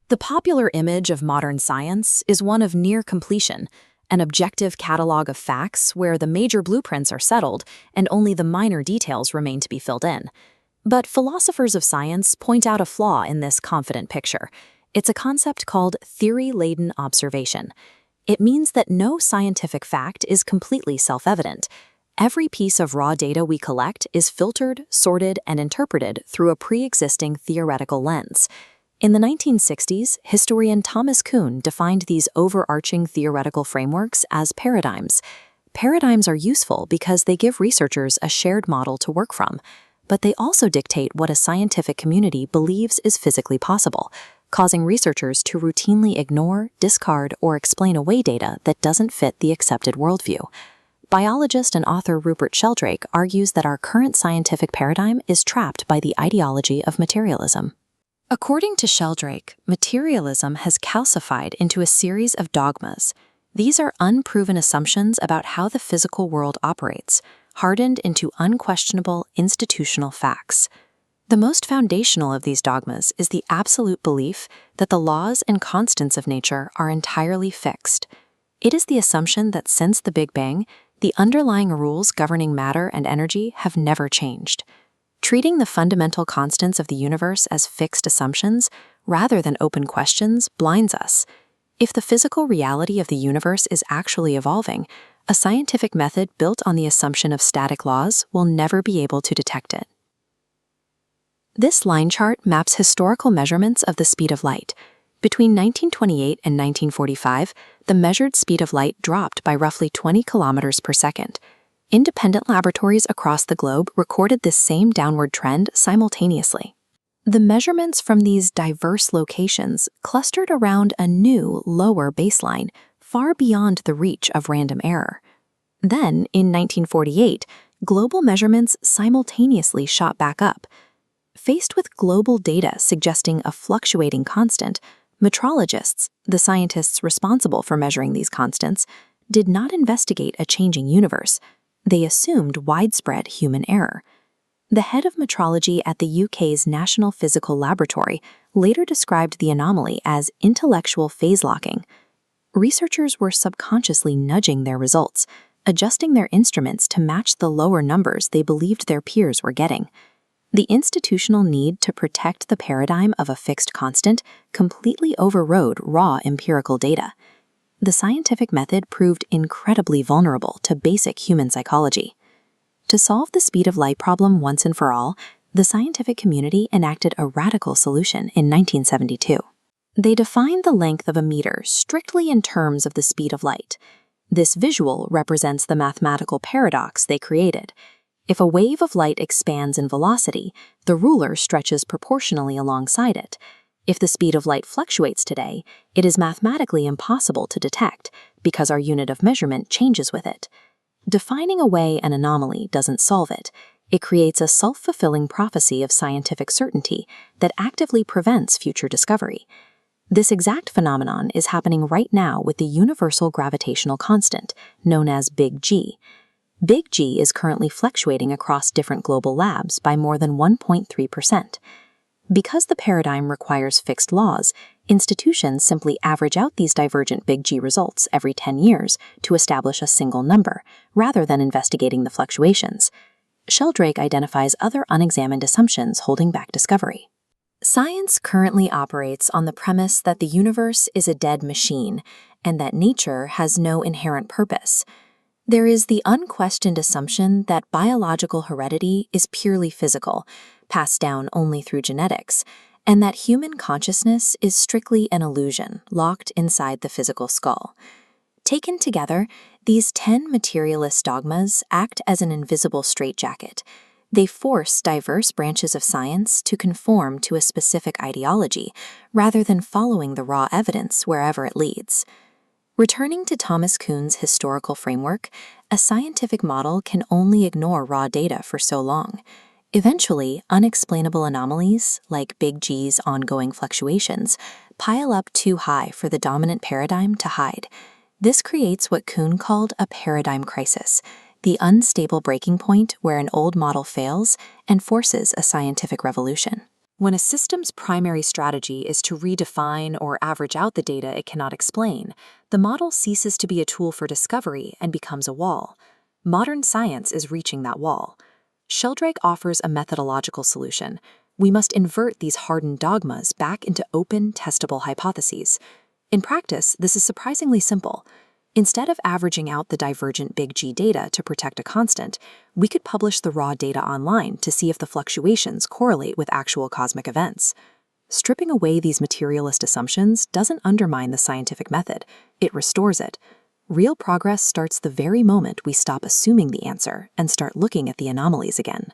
The popular image of modern science is one of near completion, an objective catalog of facts where the major blueprints are settled and only the minor details remain to be filled in. But philosophers of science point out a flaw in this confident picture. It's a concept called theory-laden observation. It means that no scientific fact is completely self-evident. Every piece of raw data we collect is filtered, sorted, and interpreted through a pre-existing theoretical lens. In the 1960s, historian Thomas Kuhn defined these overarching theoretical frameworks as paradigms. Paradigms are useful because they give researchers a shared model to work from, but they also dictate what a scientific community believes is physically possible, causing researchers to routinely ignore, discard, or explain away data that doesn't fit the accepted worldview. Biologist and author Rupert Sheldrake argues that our current scientific paradigm is trapped by the ideology of materialism. According to Sheldrake, materialism has calcified into a series of dogmas. These are unproven assumptions about how the physical world operates, hardened into unquestionable institutional facts. The most foundational of these dogmas is the absolute belief that the laws and constants of nature are entirely fixed. It is the assumption that since the Big Bang, the underlying rules governing matter and energy have never changed. Treating the fundamental constants of the universe as fixed assumptions, rather than open questions, blinds us. If the physical reality of the universe is actually evolving, a scientific method built on the assumption of static laws will never be able to detect it. This line chart maps historical measurements of the speed of light. Between 1928 and 1945, the measured speed of light dropped by roughly 20 kilometers per second. Independent laboratories across the globe recorded this same downward trend simultaneously. The measurements from these diverse locations clustered around a new, lower baseline, far beyond the reach of random error. Then, in 1948, global measurements simultaneously shot back up. Faced with global data suggesting a fluctuating constant, metrologists, the scientists responsible for measuring these constants, did not investigate a changing universe. They assumed widespread human error. The head of metrology at the UK's National Physical Laboratory later described the anomaly as intellectual phase locking. Researchers were subconsciously nudging their results, adjusting their instruments to match the lower numbers they believed their peers were getting. The institutional need to protect the paradigm of a fixed constant completely overrode raw empirical data. The scientific method proved incredibly vulnerable to basic human psychology. To solve the speed of light problem once and for all, the scientific community enacted a radical solution in 1972. They defined the length of a meter strictly in terms of the speed of light. This visual represents the mathematical paradox they created. If a wave of light expands in velocity, the ruler stretches proportionally alongside it. If the speed of light fluctuates today, it is mathematically impossible to detect because our unit of measurement changes with it. Defining away an anomaly doesn't solve it. It creates a self-fulfilling prophecy of scientific certainty that actively prevents future discovery. This exact phenomenon is happening right now with the universal gravitational constant, known as Big G. Big G is currently fluctuating across different global labs by more than 1.3%. Because the paradigm requires fixed laws, institutions simply average out these divergent Big G results every 10 years to establish a single number, rather than investigating the fluctuations. Sheldrake identifies other unexamined assumptions holding back discovery. Science currently operates on the premise that the universe is a dead machine and that nature has no inherent purpose. There is the unquestioned assumption that biological heredity is purely physical, passed down only through genetics, and that human consciousness is strictly an illusion locked inside the physical skull. Taken together, these 10 materialist dogmas act as an invisible straitjacket. They force diverse branches of science to conform to a specific ideology rather than following the raw evidence wherever it leads. Returning to Thomas Kuhn's historical framework, a scientific model can only ignore raw data for so long. Eventually, unexplainable anomalies, like Big G's ongoing fluctuations, pile up too high for the dominant paradigm to hide. This creates what Kuhn called a paradigm crisis, the unstable breaking point where an old model fails and forces a scientific revolution. When a system's primary strategy is to redefine or average out the data it cannot explain, the model ceases to be a tool for discovery and becomes a wall. Modern science is reaching that wall. Sheldrake offers a methodological solution. We must invert these hardened dogmas back into open, testable hypotheses. In practice, this is surprisingly simple. Instead of averaging out the divergent big G data to protect a constant, we could publish the raw data online to see if the fluctuations correlate with actual cosmic events. Stripping away these materialist assumptions doesn't undermine the scientific method, it restores it. Real progress starts the very moment we stop assuming the answer and start looking at the anomalies again.